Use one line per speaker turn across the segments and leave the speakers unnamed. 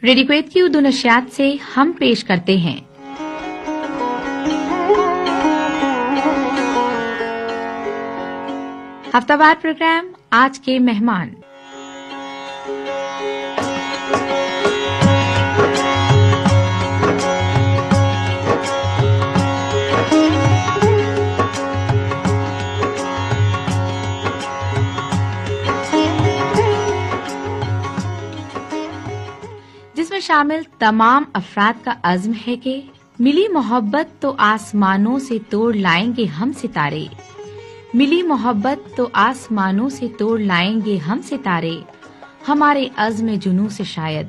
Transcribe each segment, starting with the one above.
Radio Kuwait کی اردو نشریات سے ہم پیش کرتے ہیں ہفتہ وار پروگرام آج کے مہمان۔ جس میں شامل تمام افراد کا عزم ہے کہ ملی محبت تو آسمانوں سے توڑ لائیں گے ہم ستارے، ملی محبت تو آسمانوں سے توڑ لائیں گے ہم ستارے، ہمارے عزم جنوں سے شاید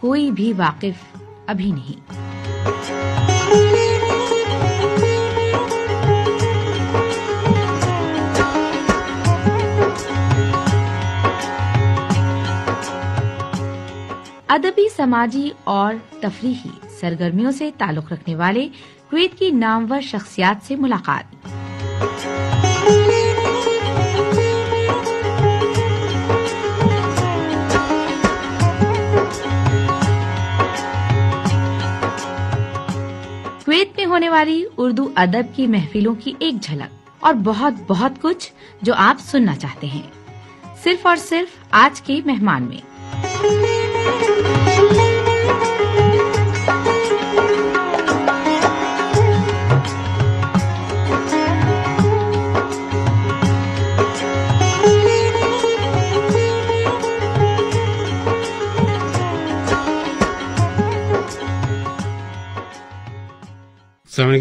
کوئی بھی واقف ابھی نہیں۔ ادبی، سماجی اور تفریحی سرگرمیوں سے تعلق رکھنے والے کویت کی نامور شخصیات سے ملاقات۔ کویت میں ہونے والی اردو ادب کی محفلوں کی ایک جھلک اور بہت بہت کچھ جو آپ سننا چاہتے ہیں، صرف اور صرف آج کے مہمان میں۔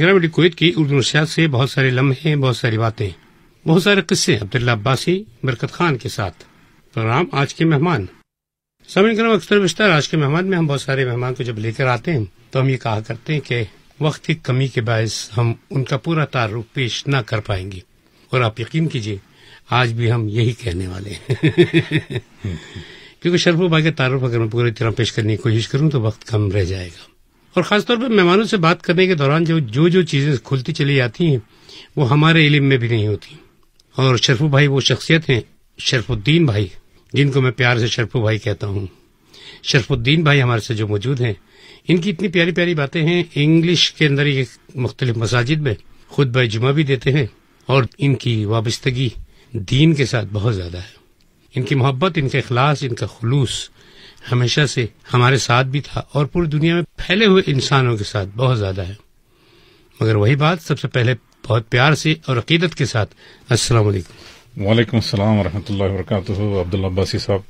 ریڈیو کویت کی اردو نشریات سے بہت سارے لمحے، بہت ساری باتیں، بہت سارے قصے عبداللہ عباسی، برکت خان کے ساتھ پروگرام آج کے مہمان۔ سامعین کرام، اکثر بیشتر آج کے مہمان میں ہم بہت سارے مہمان کو جب لے کر آتے ہیں تو ہم یہ کہا کرتے ہیں کہ وقت کی کمی کے باعث ہم ان کا پورا تعارف پیش نہ کر پائیں گے، اور آپ یقین کیجئے آج بھی ہم یہی کہنے والے ہیں کیونکہ شرف بھائی کا تعارف اگر میں پوری طرح پیش کرنے کی کوشش کروں تو وقت کم رہ جائے گا، اور خاص طور پر مہمانوں سے بات کرنے کے دوران جو چیزیں کھلتی چلی جاتی ہیں وہ ہمارے علم میں بھی نہیں ہوتی۔ اور شرفو بھائی وہ شخصیت ہیں، شرف الدین بھائی، جن کو میں پیار سے شرفو بھائی کہتا ہوں۔ شرف الدین بھائی ہمارے سے جو موجود ہیں، ان کی اتنی پیاری پیاری باتیں ہیں۔ انگلش کے اندر یہ مختلف مساجد میں خطبہ جمعہ بھی دیتے ہیں، اور ان کی وابستگی دین کے ساتھ بہت زیادہ ہے۔ ان کی محبت، ان کا اخلاص، ان کا خلوص ہمیشہ سے ہمارے ساتھ بھی تھا، اور پوری دنیا میں پھیلے ہوئے انسانوں کے ساتھ بہت زیادہ ہے۔ مگر وہی بات، سب سے پہلے بہت پیار سے اور عقیدت کے ساتھ السلام علیکم۔
وعلیکم السلام ورحمۃ اللہ وبرکاتہ۔ عبداللہ عباسی صاحب،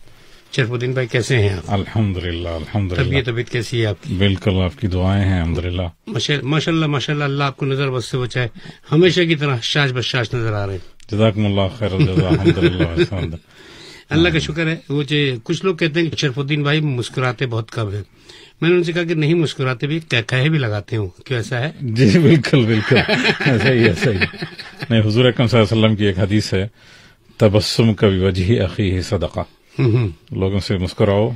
شرف الدین بھائی کیسے ہیں آپ؟
الحمدللہ الحمدللہ۔
طبیعت کیسی ہے آپ کی؟
بالکل آپ کی دعائیں ہیں، الحمدللہ۔
ماشاء اللہ اللہ آپ کو نظر بس سے بچائے، ہمیشہ کی طرح شاش بشاش نظر آ رہے ہیں۔
جزاکم اللہ خیر الجزا، الحمدللہ۔
اللہ کا شکر ہے۔ وہ کچھ لوگ کہتے ہیں کہ شرف الدین بھائی مسکراتے بہت کم ہیں، میں نے ان سے کہا کہ نہیں، مسکراتے بھی، کہے بھی لگاتے ہوں، کیوں ایسا ہے؟
جی بالکل بالکل، ایسا ہی ایسا ہی۔ نہیں، حضور اکرم صلی اللہ علیہ وسلم کی ایک حدیث ہے، تبسم کا بوجہ اخیہ صدقہ، لوگوں سے مسکراؤ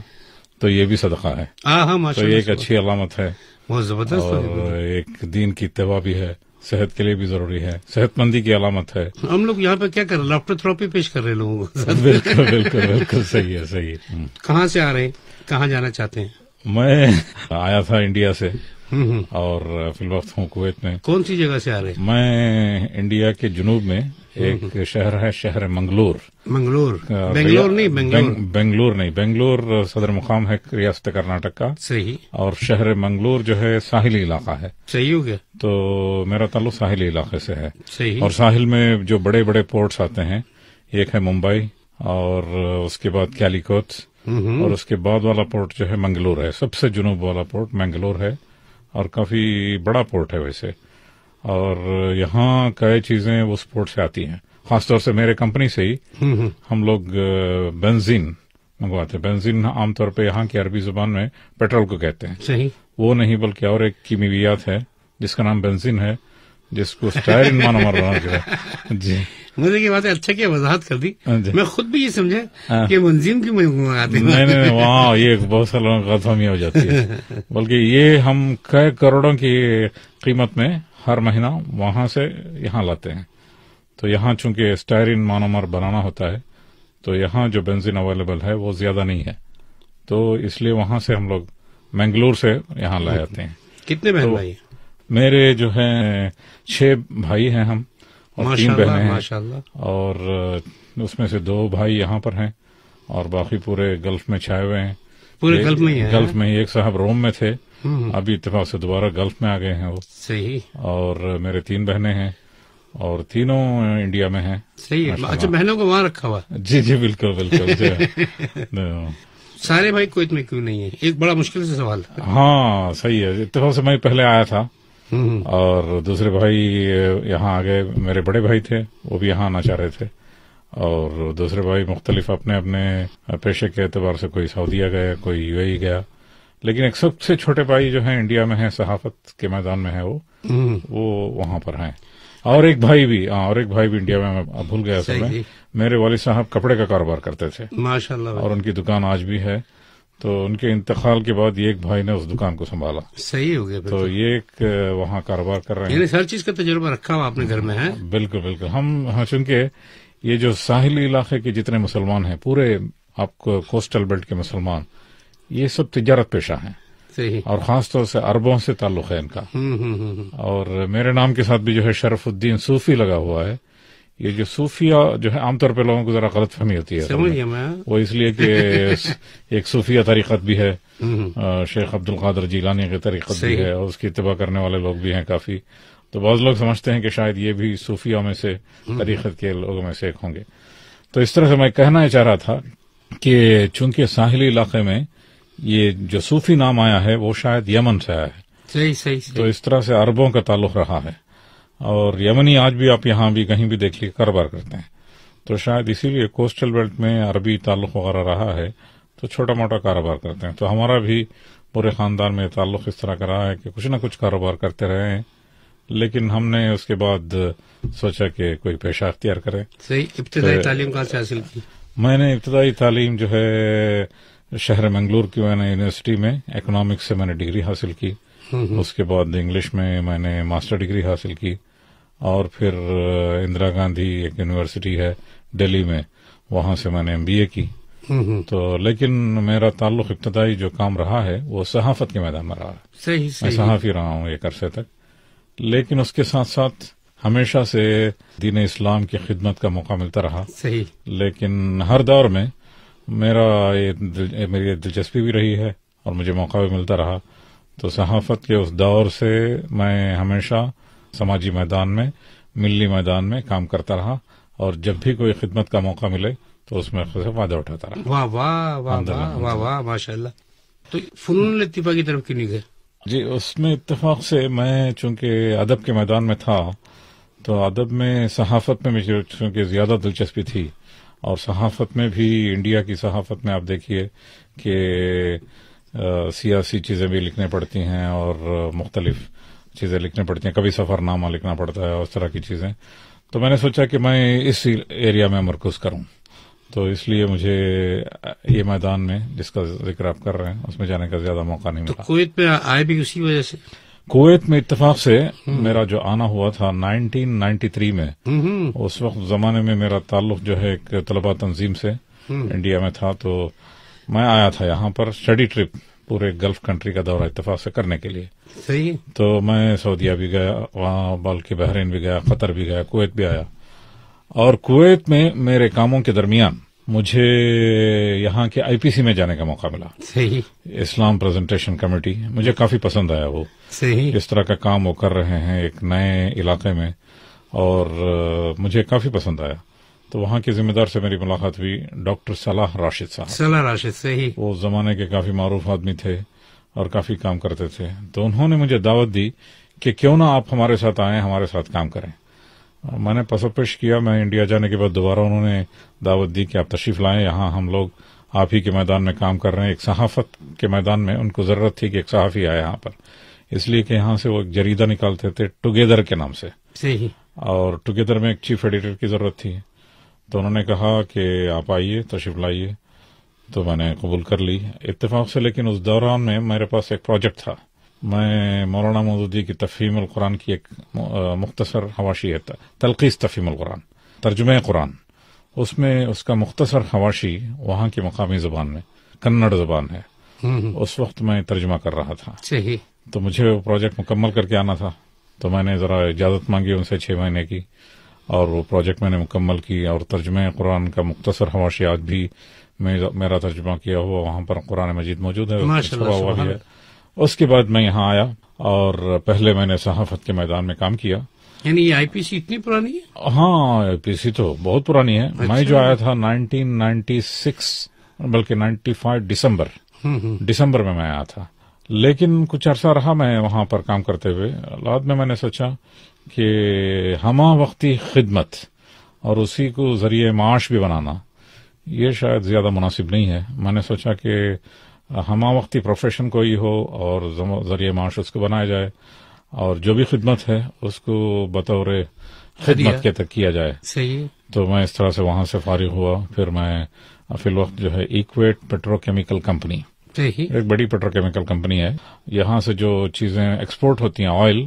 تو یہ بھی صدقہ ہے۔
ہاں،
تو یہ ایک اچھی علامت ہے،
بہت زبردست،
اور ایک دین کی اتباع بھی ہے، صحت کے لیے بھی ضروری ہے، صحت مندی کی علامت ہے۔
ہم لوگ یہاں پہ کیا کر رہے ہیں؟ لافٹر تھراپی پیش کر رہے ہیں لوگوں کو۔
بالکل بالکل بالکل، صحیح ہے صحیح ہے۔
کہاں سے آ رہے ہیں، کہاں جانا چاہتے ہیں؟
میں آیا تھا انڈیا سے، اور فی الوقت ہوں کویت میں۔
کون سی جگہ سے آ رہے ہیں؟
میں انڈیا کے جنوب میں ایک شہر ہے، شہر منگلور۔
بنگلور نہیں،
بنگلور صدر مقام ہے ریاست کرناٹک کا۔
صحیح۔
اور شہر منگلور جو ہے ساحلی علاقہ ہے۔
صحیح ہو گیا۔
تو میرا تعلق ساحلی علاقے سے ہے۔
صحیح۔
اور ساحل میں جو بڑے بڑے پورٹس آتے ہیں، ایک ہے ممبئی، اور اس کے بعد کیلیکوٹ، اور اس کے بعد والا پورٹ جو ہے منگلور ہے۔ سب سے جنوب والا پورٹ منگلور ہے، اور کافی بڑا پورٹ ہے ویسے۔ اور یہاں کئی چیزیں اس پورٹ سے آتی ہیں، خاص طور سے میرے کمپنی سے ہی ہم لوگ بنزین منگواتے ہیں۔ بنزین عام طور پہ یہاں کی عربی زبان میں پیٹرول کو کہتے ہیں۔
صحیح۔
وہ نہیں بلکہ اور ایک کیمیویات ہے جس کا نام بنزین ہے، جس کو اسٹائرین مونومر بنا کے ہے۔ جی،
مجھے یہ بات اچھا کیا وضاحت کر دی، میں خود بھی یہ سمجھا کہ بنزین کیوں منگواتے ہیں۔
نہیں، وہاں یہ بہت سارے لوگوں کو غلط فہمی ہو جاتی ہے، بلکہ یہ ہم کئی کروڑوں کی قیمت میں ہر مہینہ وہاں سے یہاں لاتے ہیں۔ تو یہاں چونکہ اسٹائرین مونومر بنانا ہوتا ہے، تو یہاں جو بنزین اویلیبل ہے وہ زیادہ نہیں ہے، تو اس لیے وہاں سے ہم لوگ منگلور سے یہاں لائے جاتے ہیں.
کتنے بہن بھائی؟
میرے جو ہیں 6 بھائی ہیں ہم اور 3 بہنیں ہیں.
ماشاءاللہ.
اور اس میں سے 2 بھائی یہاں پر ہیں اور باقی پورے گلف میں چھائے ہوئے ہیں.
پورے گلف میں ہی ہیں؟
گلف میں ہی. ایک صاحب روم میں تھے, ابھی اتفاق سے دوبارہ گلف میں آ گئے ہیں وہ.
صحیح.
اور میرے 3 بہنیں ہیں اور تینوں انڈیا میں ہیں.
صحیح ہے. اچھا, بہنوں کو وہاں رکھا ہوا؟
جی جی بالکل بالکل.
سارے بھائی کویت میں کیوں نہیں ہے؟ ایک بڑا مشکل سے سوال.
ہاں صحیح ہے. اتفاق سے میں پہلے آیا تھا اور دوسرے بھائی یہاں آ گئے. میرے بڑے بھائی تھے وہ بھی یہاں آنا چاہ رہے تھے اور دوسرے بھائی مختلف اپنے اپنے پیشے کے اعتبار سے, کوئی سعودیہ گیا, کوئی یو اے ای گیا. لیکن ایک سب سے چھوٹے بھائی جو ہیں انڈیا میں ہیں, صحافت کے میدان میں ہے وہ وہاں پر ہیں. اور ایک بھائی بھی انڈیا میں بھول گیا اصل میں. میرے والد صاحب کپڑے کا کاروبار کرتے تھے
ماشاءاللہ,
اور ان کی دکان آج بھی ہے. تو ان کے انتقال کے بعد ایک بھائی نے اس دکان کو سنبھالا.
صحیح ہو گیا.
تو یہ ایک وہاں کاروبار کر رہے ہیں.
یعنی ہر چیز کا تجربہ رکھا ہوا اپنے گھر میں ہے.
بالکل بالکل. ہم چونکہ یہ جو ساحلی علاقے کے جتنے مسلمان ہیں, پورے آپ کو کوسٹل بیلٹ کے مسلمان, یہ سب تجارت پیشہ ہیں.
صحیح.
اور خاص طور سے عربوں سے تعلق ہے ان کا. اور میرے نام کے ساتھ بھی جو ہے شرف الدین صوفی لگا ہوا ہے. یہ جو صوفیہ جو ہے عام طور پہ لوگوں کو ذرا غلط فہمی ہوتی ہے.
سمجھ گیا میں.
وہ اس لیے کہ ایک صوفیہ طریقت بھی ہے, شیخ عبد القادر جیلانی کی طریقت بھی ہے, اور اس کی اتباع کرنے والے لوگ بھی ہیں کافی. تو بعض لوگ سمجھتے ہیں کہ شاید یہ بھی صوفیہ میں سے, طریقت کے لوگوں میں سے ایک ہوں گے. تو اس طرح سے میں کہنا چاہ رہا تھا کہ چونکہ ساحلی علاقے میں یہ جو صوفی نام آیا ہے وہ شاید یمن سے آیا ہے.
صحیح.
تو اس طرح سے عربوں کا تعلق رہا ہے, اور یمنی آج بھی آپ یہاں بھی کہیں بھی دیکھ لیے کاروبار کرتے ہیں. تو شاید اسی لیے کوسٹل بیلٹ میں عربی تعلق وغیرہ رہا ہے, تو چھوٹا موٹا کاروبار کرتے ہیں. تو ہمارا بھی پورے خاندان میں تعلق اس طرح کا رہا ہے کہ کچھ نہ کچھ کاروبار کرتے رہے ہیں. لیکن ہم نے اس کے بعد سوچا کہ کوئی پیشہ اختیار کرے.
صحیح. ابتدائی تعلیم کہاں سے حاصل کی؟
میں نے ابتدائی تعلیم جو ہے شہر منگلور کی میں نے یونیورسٹی میں اکنامکس سے میں نے ڈگری حاصل کی. اس کے بعد انگلش میں نے ماسٹر ڈگری حاصل کی, اور پھر اندرا گاندھی ایک یونیورسٹی ہے دہلی میں, وہاں سے میں نے MBA کی. تو لیکن میرا تعلق ابتدائی جو کام رہا ہے وہ صحافت کے میدان میں رہا ہے.
صحیح.
میں صحافی رہا ہوں ایک عرصے تک. لیکن اس کے ساتھ ساتھ ہمیشہ سے دین اسلام کی خدمت کا موقع ملتا رہا.
صحیح.
لیکن ہر دور میں میری دلچسپی بھی رہی ہے اور مجھے موقع بھی ملتا رہا. تو صحافت کے اس دور سے میں ہمیشہ سماجی میدان میں, ملی میدان میں کام کرتا رہا, اور جب بھی کوئی خدمت کا موقع ملے تو اس میں سے فائدہ اٹھاتا رہا.
واہ واہ واہ واہ واہ ماشاء اللہ. تو فنون لطیفہ کی طرف کیوں نہیں گئے؟
جی اس میں اتفاق سے میں چونکہ ادب کے میدان میں تھا, تو ادب میں صحافت میں مجھے چونکہ زیادہ دلچسپی تھی. اور صحافت میں بھی انڈیا کی صحافت میں آپ دیکھیے کہ سیاسی چیزیں بھی لکھنے پڑتی ہیں اور مختلف چیزیں لکھنے پڑتی ہیں, کبھی سفر نامہ لکھنا پڑتا ہے اور اس طرح کی چیزیں. تو میں نے سوچا کہ میں اس ایریا میں مرکوز کروں. تو اس لیے مجھے یہ میدان میں جس کا ذکر آپ کر رہے ہیں اس میں جانے کا زیادہ موقع نہیں ملا.
تو کویت میں آئے بھی اسی وجہ سے؟
کویت میں اتفاق سے میرا جو آنا ہوا تھا 1993 میں, اس وقت زمانے میں میرا تعلق جو ہے ایک طلبہ تنظیم سے انڈیا میں تھا. تو میں آیا تھا یہاں پر اسٹڈی ٹرپ پورے گلف کنٹری کا دورہ اتفاق سے کرنے کے لیے.
صحیح.
تو میں سعودیہ بھی گیا, وہاں بلکہ بحرین بھی گیا, قطر بھی گیا, کویت بھی آیا. اور کویت میں میرے کاموں کے درمیان مجھے یہاں کے IPC میں جانے کا موقع ملا.
صحیح.
اسلام پریزنٹیشن کمیٹی مجھے کافی پسند آیا. وہ
صحیح
اس طرح کا کام وہ کر رہے ہیں ایک نئے علاقے میں, اور مجھے کافی پسند آیا. تو وہاں کے ذمہ دار سے میری ملاقات ہوئی, ڈاکٹر صلاح راشد صاحب.
صلاح راشد. صحیح.
وہ اس زمانے کے کافی معروف آدمی تھے اور کافی کام کرتے تھے. تو انہوں نے مجھے دعوت دی کہ کیوں نہ آپ ہمارے ساتھ آئیں, ہمارے ساتھ کام کریں. میں نے پسپش کیا. میں انڈیا جانے کے بعد دوبارہ انہوں نے دعوت دی کہ آپ تشریف لائیں, یہاں ہم لوگ آپ ہی کے میدان میں کام کر رہے ہیں. ایک صحافت کے میدان میں ان کو ضرورت تھی کہ ایک صحافی آئے یہاں پر, اس لیے کہ یہاں سے وہ ایک جریدہ نکالتے تھے ٹوگیدر کے نام سے.
صحیح.
اور ٹوگیدر میں ایک چیف ایڈیٹر کی ضرورت تھی. تو انہوں نے کہا کہ آپ آئیے, تشریف لائیے. تو میں نے قبول کر لی اتفاق سے. لیکن اس دوران میں میرے پاس ایک پروجیکٹ تھا. میں مولانا مودودی کی تفہیم القرآن کی ایک مختصر حواشی ہے, تلخیص تفہیم القرآن, ترجمہ قرآن. اس میں اس کا مختصر حواشی وہاں کی مقامی زبان میں, کنڑ زبان ہے, اس وقت میں ترجمہ کر رہا تھا.
صحیح.
تو مجھے وہ پروجیکٹ مکمل کر کے آنا تھا، تو میں نے ذرا اجازت مانگی ان سے 6 مہینے کی، اور وہ پروجیکٹ میں نے مکمل کی. اور ترجمہ قرآن کا مختصر حواشیات بھی میرا ترجمہ کیا ہوا وہاں پر قرآن مجید موجود ہے، چھپا ہوا بھی ہے. اس کے بعد میں یہاں آیا اور پہلے میں نے صحافت کے میدان میں کام کیا.
یعنی یہ آئی پی سی اتنی پرانی ہے؟
ہاں، آئی پی سی تو بہت پرانی ہے. میں جو آیا تھا 1996 بلکہ 95 دسمبر میں آیا تھا. لیکن کچھ عرصہ رہا میں وہاں پر کام کرتے ہوئے. بعد میں نے سوچا کہ ہمہ وقتی خدمت اور اسی کو ذریعہ معاش بھی بنانا یہ شاید زیادہ مناسب نہیں ہے. میں نے سوچا کہ ہمہ وقتی پروفیشن کوئی ہو اور ذریعہ معاش اس کو بنایا جائے، اور جو بھی خدمت ہے اس کو بطور خدمت کے تک کیا جائے.
صحیح.
تو میں اس طرح سے وہاں سے فارغ ہوا. پھر میں فی الوقت جو ہے ایکویٹ پیٹرو کیمیکل کمپنی، ایک بڑی پیٹرو کیمیکل کمپنی ہے. یہاں سے جو چیزیں ایکسپورٹ ہوتی ہیں آئل،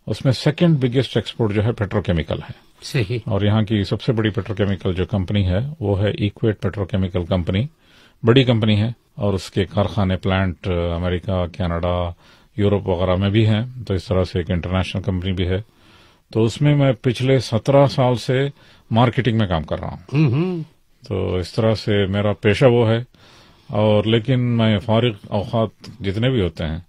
اس میں سیکنڈ بگیسٹ ایکسپورٹ جو ہے پیٹرو کیمیکل ہے.
صحیح. اور
یہاں کی سب سے بڑی پیٹرو کیمیکل جو کمپنی ہے وہ ہے ایکویٹ پیٹرو کیمیکل کمپنی. بڑی کمپنی ہے اور اس کے کارخانے پلانٹ امریکہ، کینیڈا، یورپ وغیرہ میں بھی ہیں. تو اس طرح سے ایک انٹرنیشنل کمپنی بھی ہے. تو اس میں پچھلے 17 سال سے مارکیٹنگ میں کام کر رہا ہوں. تو اس طرح سے میرا پیشہ وہ ہے. اور لیکن میں فارغ اوقات جتنے بھی ہوتے ہیں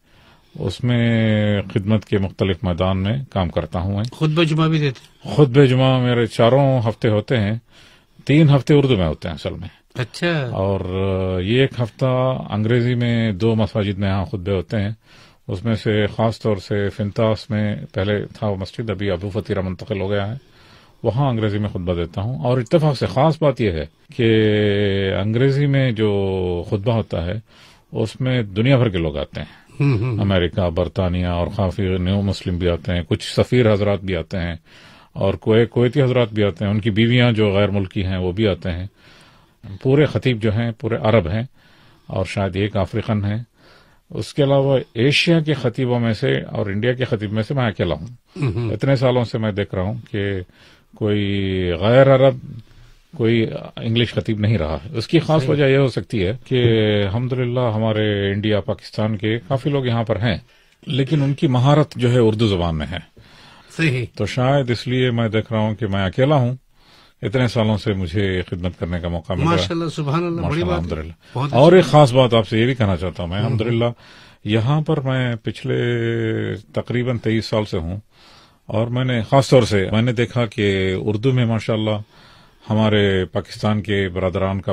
اس میں خدمت کے مختلف میدان میں کام کرتا ہوں.
خطبہ جمعہ بھی دیتے ہیں؟
خطبہ جمعہ میرے 4 ہفتے ہوتے ہیں. 3 ہفتے اردو میں ہوتے ہیں اصل میں.
اچھا.
اور یہ 1 ہفتہ انگریزی میں 2 مساجد میں یہاں خطبے ہوتے ہیں. اس میں سے خاص طور سے فنتاس میں پہلے تھا وہ مسجد، ابھی ابو فتیرہ منتقل ہو گیا ہے، وہاں انگریزی میں خطبہ دیتا ہوں. اور اتفاق سے خاص بات یہ ہے کہ انگریزی میں جو خطبہ ہوتا ہے اس میں دنیا بھر کے لوگ آتے ہیں. امریکہ، برطانیہ اور کافی نیو مسلم بھی آتے ہیں، کچھ سفیر حضرات بھی آتے ہیں، اور کویتی حضرات بھی آتے ہیں. ان کی بیویاں جو غیر ملکی ہیں وہ بھی آتے ہیں. پورے خطیب جو ہیں پورے عرب ہیں اور شاید ایک افریقن ہیں. اس کے علاوہ ایشیا کے خطیبوں میں سے اور انڈیا کے خطیب میں سے میں اکیلا ہوں. اتنے سالوں سے میں دیکھ رہا ہوں کہ کوئی غیر عرب، کوئی انگلش خطیب نہیں رہا. اس کی خاص وجہ یہ ہو سکتی ہے کہ الحمدللہ ہمارے انڈیا پاکستان کے کافی لوگ یہاں پر ہیں، لیکن ان کی مہارت جو ہے اردو زبان میں ہے.
صحیح.
تو شاید اس لیے میں دیکھ رہا ہوں کہ میں اکیلا ہوں. اتنے سالوں سے مجھے خدمت کرنے کا موقع ملا.
ماشاءاللہ، سبحان اللہ، بڑی بات.
الحمدللہ. اور ایک خاص بات آپ سے یہ بھی کہنا چاہتا ہوں میں، الحمدللہ یہاں پر میں پچھلے تقریباً 23 سال سے ہوں، اور میں نے خاص طور سے میں نے دیکھا کہ اردو میں ماشاءاللہ ہمارے پاکستان کے برادران کا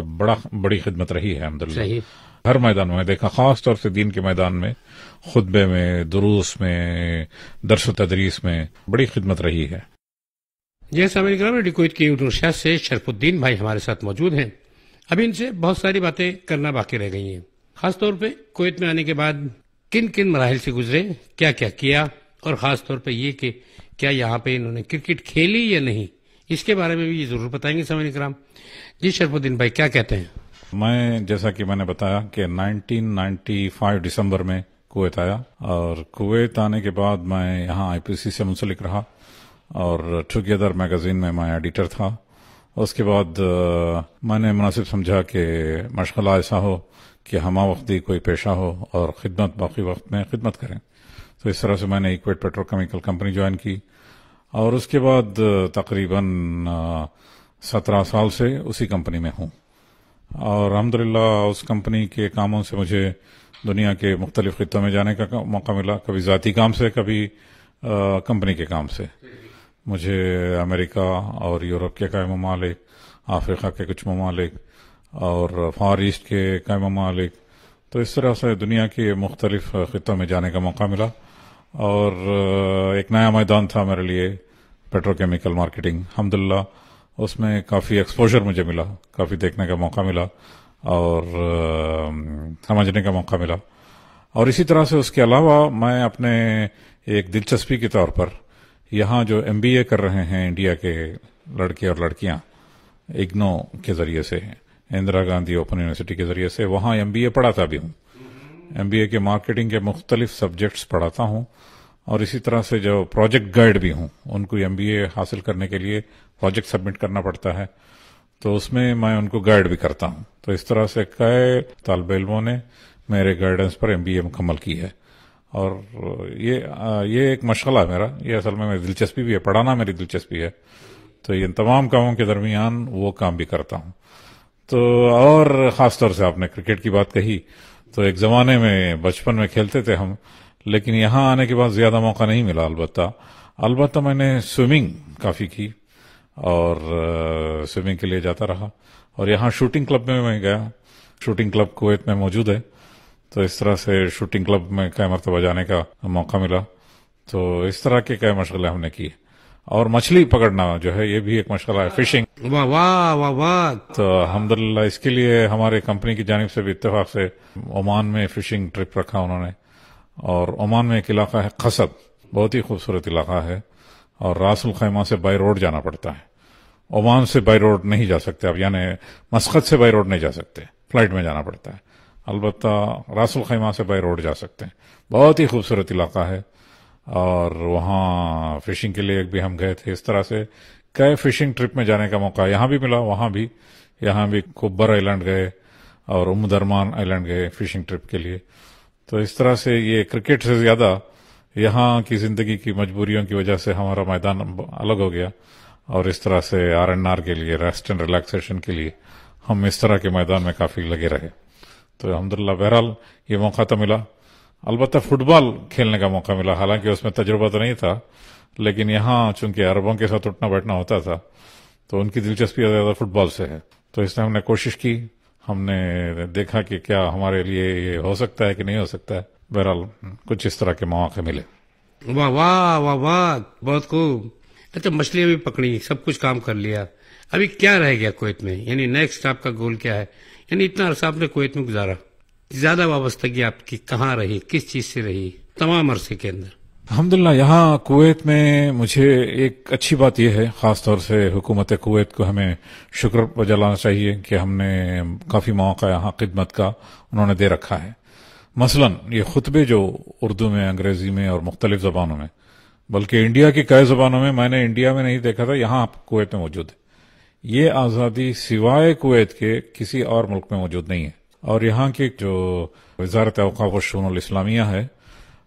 بڑی خدمت رہی ہے. الحمدللہ ہر میدان میں دیکھا، خاص طور سے دین کے میدان میں، خطبے میں، دروس میں، درس و تدریس میں بڑی خدمت رہی ہے.
جیسا میں ریڈیو کویت کی اردو نشریات سے شرف الدین بھائی ہمارے ساتھ موجود ہیں. ابھی ان سے بہت ساری باتیں کرنا باقی رہ گئی ہیں، خاص طور پہ کویت میں آنے کے بعد کن کن مراحل سے گزرے، کیا کیا کیا، اور خاص طور پہ یہ کہ کیا یہاں پہ انہوں نے کرکٹ کھیلی یا نہیں، اس کے بارے میں بھی یہ ضرور بتائیں گے سامعین کرام. جی شرف الدین بھائی، کیا کہتے ہیں؟
میں جیسا کہ میں نے بتایا کہ 1995 دسمبر میں کویت آیا، اور کویت آنے کے بعد میں یہاں آئی پی سی سے منسلک رہا، اور ٹوگیدر میگزین میں ایڈیٹر تھا. اس کے بعد میں نے مناسب سمجھا کہ مشغلہ ایسا ہو کہ ہمہ وقتی کوئی پیشہ ہو اور خدمت باقی وقت میں خدمت کریں. تو اس طرح سے میں نے equate petro chemical company join کی، اور اس کے بعد تقریباً 17 سال سے اسی کمپنی میں ہوں. اور الحمدللہ اس کمپنی کے کاموں سے مجھے دنیا کے مختلف خطوں میں جانے کا موقع ملا، کبھی ذاتی کام سے، کبھی کمپنی کے کام سے. مجھے امریکہ اور یورپ کے کئی ممالک، افریقہ کے کچھ ممالک اور فار ایسٹ کے کئی ممالک، تو اس طرح سے دنیا کے مختلف خطوں میں جانے کا موقع ملا. اور ایک نیا میدان تھا میرے لیے، پیٹرو کیمیکل مارکیٹنگ. الحمدللہ اس میں کافی ایکسپوجر مجھے ملا، کافی دیکھنے کا موقع ملا اور سمجھنے کا موقع ملا. اور اسی طرح سے اس کے علاوہ میں اپنے ایک دلچسپی کے طور پر یہاں جو ایم بی اے کر رہے ہیں انڈیا کے لڑکے اور لڑکیاں اگنو کے ذریعے سے، اندرا گاندھی اوپن یونیورسٹی کے ذریعے سے، وہاں ایم بی اے پڑھاتا بھی ہوں. ایم بی اے کے مارکیٹنگ کے مختلف سبجیکٹس پڑھاتا ہوں، اور اسی طرح سے جو پروجیکٹ گائیڈ بھی ہوں. ان کو ایم بی اے حاصل کرنے کے لیے پروجیکٹ سبمٹ کرنا پڑتا ہے، تو اس میں ان کو گائیڈ بھی کرتا ہوں. تو اس طرح سے کئی طالب علموں نے میرے گائیڈنس پر MBA مکمل کی ہے. اور یہ ایک مشغلہ ہے میرا, یہ اصل میں میری دلچسپی بھی ہے, پڑھانا میری دلچسپی ہے, تو ان تمام کاموں کے درمیان وہ کام بھی کرتا ہوں. تو اور خاص طور سے آپ نے کرکٹ کی بات کہی, تو ایک زمانے میں بچپن میں کھیلتے تھے ہم, لیکن یہاں آنے کے بعد زیادہ موقع نہیں ملا. البتہ میں نے سوئمنگ کافی کی اور سوئمنگ کے لیے جاتا رہا, اور یہاں شوٹنگ کلب میں گیا. شوٹنگ کلب کویت میں موجود ہے, تو اس طرح سے شوٹنگ کلب میں کئی مرتبہ جانے کا موقع ملا. تو اس طرح کے کئی مشغلے ہم نے کی. اور مچھلی پکڑنا جو ہے یہ بھی ایک مشغلہ ہے, فشنگ.
واہ واہ واہ واہ.
تو الحمدللہ اس کے لیے ہمارے کمپنی کی جانب سے بھی اتفاق سے عمان میں فشنگ ٹرپ رکھا انہوں نے. اور عمان میں ایک علاقہ ہے قصب, بہت ہی خوبصورت علاقہ ہے, اور راس الخیمہ سے بائی روڈ جانا پڑتا ہے. عمان سے بائی روڈ نہیں جا سکتے آپ, یعنی مسقط سے بائی روڈ نہیں جا سکتے, فلائٹ میں جانا پڑتا ہے. البتہ راس الخیمہ سے بائی روڈ جا سکتے ہیں. بہت ہی خوبصورت علاقہ ہے, اور وہاں فشنگ کے لیے بھی ہم گئے تھے. اس طرح سے کئی فشنگ ٹرپ میں جانے کا موقع یہاں بھی ملا, وہاں بھی. یہاں بھی کوبر آئیلینڈ گئے اور درمان آئیلینڈ گئے فشنگ ٹرپ کے لیے. تو اس طرح سے یہ کرکٹ سے زیادہ یہاں کی زندگی کی مجبوریوں کی وجہ سے ہمارا میدان الگ ہو گیا, اور اس طرح سے R&R کے لیے, ریسٹ اینڈ ریلیکسیشن کے لیے ہم اس طرح کے میدان میں کافی لگے رہے. تو الحمدللہ بہرحال یہ موقع تو ملا. البتہ فٹ بال کھیلنے کا موقع ملا, حالانکہ اس میں تجربہ تو نہیں تھا, لیکن یہاں چونکہ عربوں کے ساتھ اٹھنا بیٹھنا ہوتا تھا تو ان کی دلچسپی زیادہ فٹ بال سے ہے. تو اس نے ہم نے کوشش کی, ہم نے دیکھا کہ کیا ہمارے لیے یہ ہو سکتا ہے کہ نہیں ہو سکتا ہے. بہرحال کچھ اس طرح کے مواقع ملے.
واہ واہ واہ واہ, بہت خوب. اچھا, مچھلیاں بھی پکڑی, سب کچھ کام کر لیا, ابھی کیا رہ گیا کویت میں؟ یعنی نیکسٹ آپ کا گول کیا ہے؟ یعنی اتنا عرصہ آپ نے کویت میں گزارا, زیادہ وابستگی آپ کی کہاں رہی, کس چیز سے رہی تمام عرصے کے اندر؟
الحمدللہ یہاں کویت میں مجھے ایک اچھی بات یہ ہے, خاص طور سے حکومت کویت کو ہمیں شکر بجانا چاہیے کہ ہم نے کافی مواقع یہاں خدمت کا انہوں نے دے رکھا ہے. مثلا یہ خطبے جو اردو میں, انگریزی میں اور مختلف زبانوں میں, بلکہ انڈیا کی کئی زبانوں میں نے انڈیا میں نہیں دیکھا تھا, یہاں کویت میں موجود ہے. یہ آزادی سوائے کویت کے کسی اور ملک میں موجود نہیں ہے. اور یہاں کی جو وزارت اوقاف و شؤون الاسلامیہ ہے,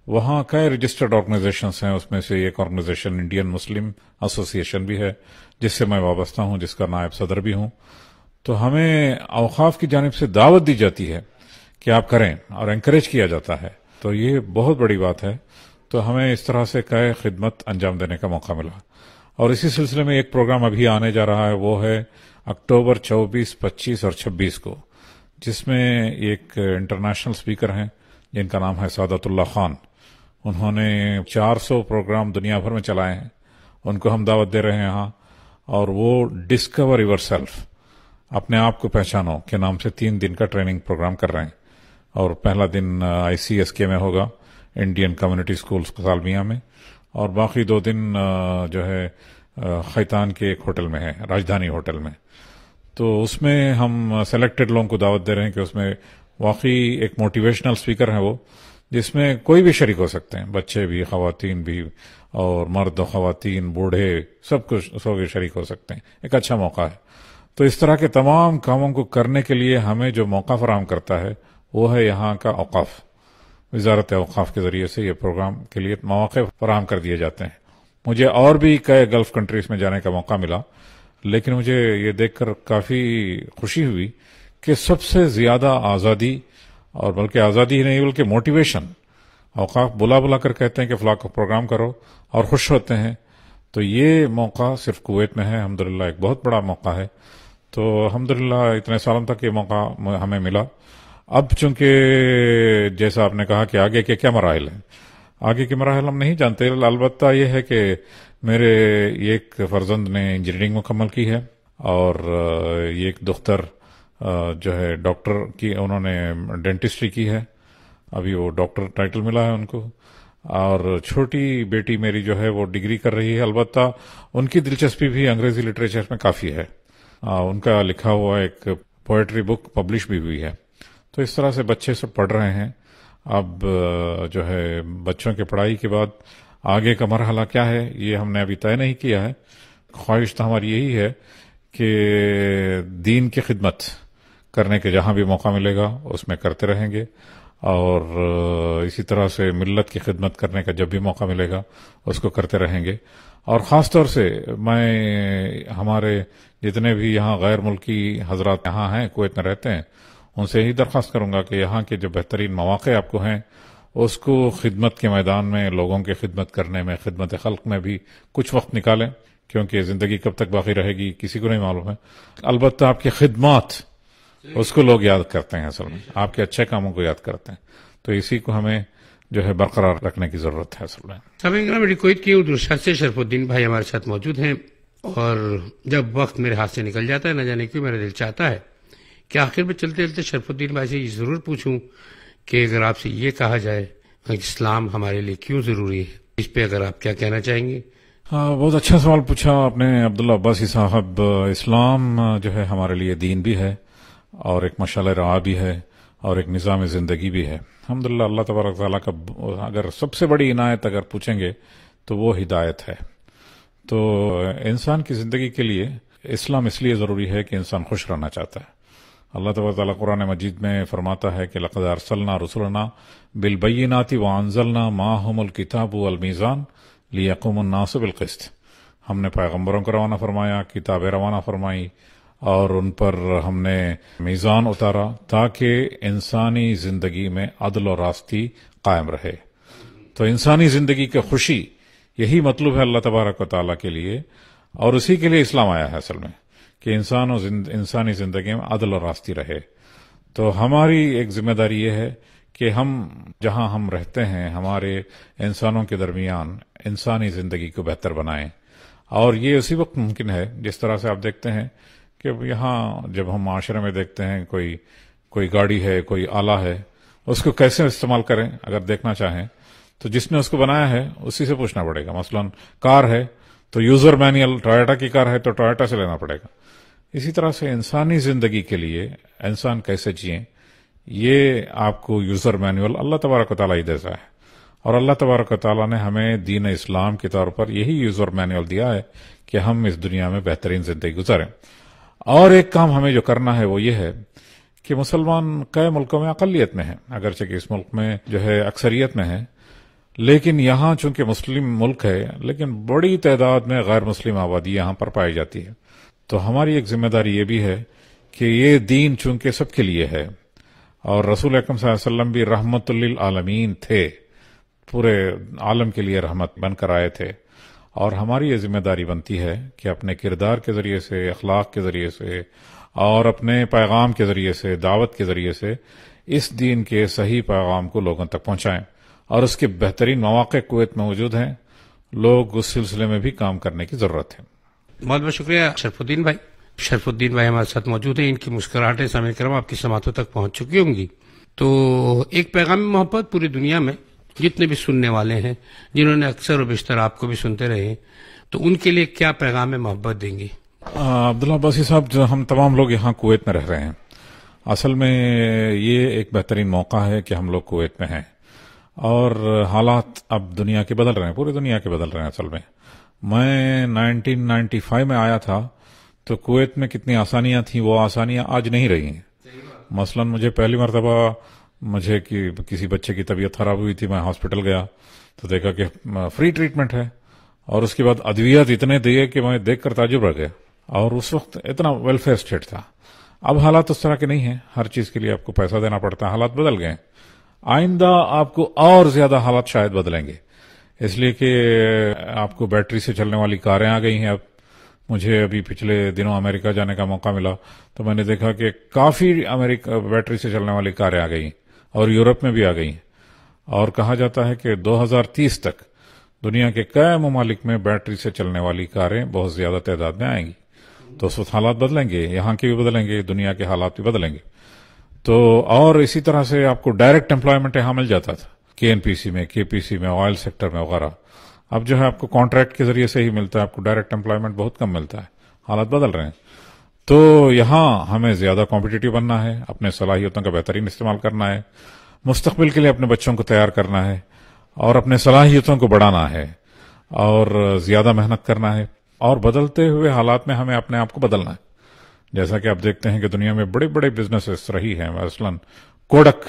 وہاں کئی رجسٹرڈ آرگنائزیشنز ہیں. اس میں سے ایک آرگنائزیشن انڈین مسلم ایسوسی ایشن بھی ہے, جس سے میں وابستہ ہوں, جس کا نائب صدر بھی ہوں. تو ہمیں اوقاف کی جانب سے دعوت دی جاتی ہے کہ آپ کریں, اور انکریج کیا جاتا ہے. تو یہ بہت بڑی بات ہے. تو ہمیں اس طرح سے کئی خدمت انجام دینے کا موقع ملا. اور اسی سلسلے میں ایک پروگرام ابھی آنے جا رہا ہے, وہ ہے اکتوبر 24, 25 اور 26 کو, جس میں ایک انٹرنیشنل اسپیکر ہیں جن کا نام ہے سعادت اللہ خان. انہوں نے 400 پروگرام دنیا بھر میں چلائے ہیں, ان کو ہم دعوت دے رہے ہیں یہاں. اور وہ ڈسکور یور سیلف, اپنے آپ کو پہچانو کے نام سے 3 دن کا ٹریننگ پروگرام کر رہے ہیں. اور پہلا دن ICSK میں ہوگا, انڈین کمیونٹی اسکولز سالمیہ میں, اور باقی 2 دن جو ہے خیتان کے ایک ہوٹل میں ہے, راجدھانی ہوٹل میں. تو اس میں ہم سلیکٹڈ لوگوں کو دعوت دے رہے ہیں کہ اس میں واقعی ایک موٹیویشنل اسپیکر ہے وہ, جس میں کوئی بھی شریک ہو سکتے ہیں, بچے بھی, خواتین بھی, اور مرد و خواتین, بوڑھے, سب کچھ شریک ہو سکتے ہیں. ایک اچھا موقع ہے. تو اس طرح کے تمام کاموں کو کرنے کے لیے ہمیں جو موقع فراہم کرتا ہے وہ ہے یہاں کا اوقاف. وزارت اوقاف کے ذریعے سے یہ پروگرام کے لیے مواقع فراہم کر دیے جاتے ہیں. مجھے اور بھی کئی گلف کنٹریز میں جانے کا موقع ملا, لیکن مجھے یہ دیکھ کر کافی خوشی ہوئی کہ سب سے زیادہ آزادی, اور بلکہ آزادی ہی نہیں بلکہ موٹیویشن, اوقاف بلا کر کہتے ہیں کہ فلاں پروگرام کرو اور خوش ہوتے ہیں. تو یہ موقع صرف کویت میں ہے, الحمدللہ ایک بہت بڑا موقع ہے. تو الحمدللہ اتنے سالوں تک یہ موقع ہمیں ملا. اب چونکہ جیسا آپ نے کہا کہ آگے کے کیا مراحل ہیں, آگے کے مراحل ہم نہیں جانتے. البتہ یہ ہے کہ میرے ایک فرزند نے انجینئرنگ مکمل کی ہے, اور ایک دختر جو ہے ڈاکٹر کی, انہوں نے ڈینٹسٹری کی ہے, ابھی وہ ڈاکٹر ٹائٹل ملا ہے ان کو. اور چھوٹی بیٹی میری جو ہے وہ ڈگری کر رہی ہے. البتہ ان کی دلچسپی بھی انگریزی لٹریچر میں کافی ہے, ان کا لکھا ہوا ایک پوئٹری بک پبلش بھی ہوئی ہے. تو اس طرح سے بچے سب پڑھ رہے ہیں. اب جو ہے بچوں کے پڑھائی کے بعد آگے کا مرحلہ کیا ہے یہ ہم نے ابھی طے نہیں کیا ہے. خواہش تو ہماری یہی ہے کہ دین کی خدمت کرنے کے جہاں بھی موقع ملے گا اس میں کرتے رہیں گے. اور اسی طرح سے ملت کی خدمت کرنے کا جب بھی موقع ملے گا اس کو کرتے رہیں گے. اور خاص طور سے میں ہمارے جتنے بھی یہاں غیر ملکی حضرات یہاں ہیں کویت میں رہتے ہیں ان سے یہی درخواست کروں گا کہ یہاں کے جو بہترین مواقع آپ کو ہیں اس کو خدمت کے میدان میں لوگوں کی خدمت کرنے میں خدمت خلق میں بھی کچھ وقت نکالیں، کیونکہ زندگی کب تک باقی رہے گی کسی کو نہیں معلوم ہے. البتہ آپ کی خدمات اس کو لوگ یاد کرتے ہیں، اصل میں آپ کے اچھے کاموں کو یاد کرتے ہیں، تو اسی کو ہمیں جو ہے برقرار رکھنے کی ضرورت ہے اصل میں.
سامعین کویت کی اردو نشریات سے شرف الدین بھائی ہمارے ساتھ موجود ہیں، اور جب وقت میرے ہاتھ سے نکل جاتا ہے نہ جانے کیوں میرا دل چاہتا ہے کہ آخر میں چلتے چلتے شرف الدین بھائی سے یہ ضرور پوچھوں کہ اگر آپ سے یہ کہا جائے اسلام ہمارے لیے کیوں ضروری ہے، اس پہ اگر آپ کیا کہنا چاہیں گے؟
ہاں، بہت اچھا سوال پوچھا آپ نے عبداللہ عباسی صاحب. اسلام جو ہے ہمارے لیے دین بھی ہے اور ایک مشعل راہ بھی ہے اور ایک نظام زندگی بھی ہے. الحمدللہ اللہ تبارک تعالیٰ کا اگر سب سے بڑی عنایت اگر پوچھیں گے تو وہ ہدایت ہے. تو انسان کی زندگی کے لیے اسلام اس لیے ضروری ہے کہ انسان خوش رہنا چاہتا ہے. اللہ تبارک تعالیٰ قرآن مجید میں فرماتا ہے کہ لقد ارسلنا رسلنا بالبینات وانزلنا معهم الکتاب والمیزان لیقوم الناس بالقسط. ہم نے پیغمبروں کو روانہ فرمایا، کتابیں روانہ فرمائی اور ان پر ہم نے میزان اتارا تاکہ انسانی زندگی میں عدل و راستی قائم رہے. تو انسانی زندگی کی خوشی یہی مطلوب ہے اللہ تبارک و تعالیٰ کے لیے، اور اسی کے لیے اسلام آیا ہے اصل میں کہ انسانی زندگی میں عدل و راستی رہے. تو ہماری ایک ذمہ داری یہ ہے کہ ہم جہاں ہم رہتے ہیں ہمارے انسانوں کے درمیان انسانی زندگی کو بہتر بنائیں. اور یہ اسی وقت ممکن ہے جس طرح سے آپ دیکھتے ہیں کہ یہاں جب ہم معاشرے میں دیکھتے ہیں کوئی گاڑی ہے، کوئی آلہ ہے، اس کو کیسے استعمال کریں اگر دیکھنا چاہیں تو جس نے اس کو بنایا ہے اسی سے پوچھنا پڑے گا. مثلا کار ہے تو یوزر مینول ٹویوٹا کی کار ہے تو ٹویوٹا سے لینا پڑے گا. اسی طرح سے انسانی زندگی کے لیے انسان کیسے جئیں یہ آپ کو یوزر مینول اللہ تبارک و تعالیٰ ہی دیتا ہے، اور اللہ تبارک و تعالیٰ نے ہمیں دین اسلام کے طور پر یہی یوزر مینول دیا ہے کہ ہم اس دنیا میں بہترین زندگی گزاریں. اور ایک کام ہمیں جو کرنا ہے وہ یہ ہے کہ مسلمان کئی ملکوں میں اقلیت میں ہیں، اگرچہ کہ اس ملک میں جو ہے اکثریت میں ہے، لیکن یہاں چونکہ مسلم ملک ہے لیکن بڑی تعداد میں غیر مسلم آبادی یہاں پر پائی جاتی ہے. تو ہماری ایک ذمہ داری یہ بھی ہے کہ یہ دین چونکہ سب کے لیے ہے اور رسول اکرم صلی اللہ علیہ وسلم بھی رحمت للعالمین تھے، پورے عالم کے لیے رحمت بن کر آئے تھے، اور ہماری یہ ذمہ داری بنتی ہے کہ اپنے کردار کے ذریعے سے، اخلاق کے ذریعے سے اور اپنے پیغام کے ذریعے سے، دعوت کے ذریعے سے اس دین کے صحیح پیغام کو لوگوں تک پہنچائیں. اور اس کے بہترین مواقع کویت میں موجود ہیں، لوگ اس سلسلے میں بھی کام کرنے کی ضرورت ہے.
بہت بہت شکریہ شرف الدین بھائی. شرف الدین بھائی ہمارے ساتھ موجود ہیں، ان کی مسکراہٹیں سامعین کرام آپ کی سماعتوں تک پہنچ چکی ہوں گی. تو ایک پیغام محبت پوری دنیا میں جتنے بھی سننے والے ہیں، جنہوں نے اکثر و بیشتر آپ کو بھی سنتے رہے ہیں، تو ان کے لیے کیا پیغام محبت دیں گے؟
عبداللہ عباسی صاحب، جو ہم تمام لوگ یہاں کویت میں رہ رہے ہیں، اصل میں یہ ایک بہترین موقع ہے کہ ہم لوگ کویت میں ہیں، اور حالات اب دنیا کے بدل رہے ہیں، پوری دنیا کے بدل رہے ہیں. اصل میں 1995 میں آیا تھا تو کویت میں کتنی آسانیاں تھیں، وہ آسانیاں آج نہیں رہی ہیں. مثلا مجھے پہلی مرتبہ کسی بچے کی طبیعت خراب ہوئی تھی، میں ہاسپٹل گیا تو دیکھا کہ فری ٹریٹمنٹ ہے، اور اس کے بعد ادویات اتنے دیے کہ میں دیکھ کر تعجب رہ گیا، اور اس وقت اتنا ویلفیئر اسٹیٹ تھا. اب حالات اس طرح کے نہیں ہیں، ہر چیز کے لیے آپ کو پیسہ دینا پڑتا ہے، حالات بدل گئے. آئندہ آپ کو اور زیادہ حالات شاید بدلیں گے، اس لیے کہ آپ کو بیٹری سے چلنے والی کاریں آ گئی ہیں. اب مجھے ابھی پچھلے دنوں امریکہ جانے کا موقع ملا تو میں نے دیکھا کہ کافی بیٹری سے چلنے والی کاریں آ گئی ہیں، اور یورپ میں بھی آ گئی ہیں، اور کہا جاتا ہے کہ 2030 تک دنیا کے کئی ممالک میں بیٹری سے چلنے والی کاریں بہت زیادہ تعداد میں آئیں گی. تو اس وقت حالات بدلیں گے، یہاں کے بھی بدلیں گے، دنیا کے حالات بھی بدلیں گے. تو اور اسی طرح سے آپ کو ڈائریکٹ امپلائمنٹ یہاں مل جاتا تھا، KNPC میں، KPC میں، آئل سیکٹر میں وغیرہ. اب جو ہے آپ کو کانٹریکٹ کے ذریعے سے ہی ملتا ہے، آپ کو ڈائریکٹ امپلائمنٹ بہت کم ملتا ہے. حالات بدل رہے ہیں، تو یہاں ہمیں زیادہ کمپٹیٹو بننا ہے، اپنے صلاحیتوں کا بہترین استعمال کرنا ہے، مستقبل کے لیے اپنے بچوں کو تیار کرنا ہے، اور اپنے صلاحیتوں کو بڑھانا ہے، اور زیادہ محنت کرنا ہے، اور بدلتے ہوئے حالات میں ہمیں اپنے آپ کو بدلنا ہے. جیسا کہ آپ دیکھتے ہیں کہ دنیا میں بڑے بڑے بزنسز رہی ہیں، مثلا کوڈک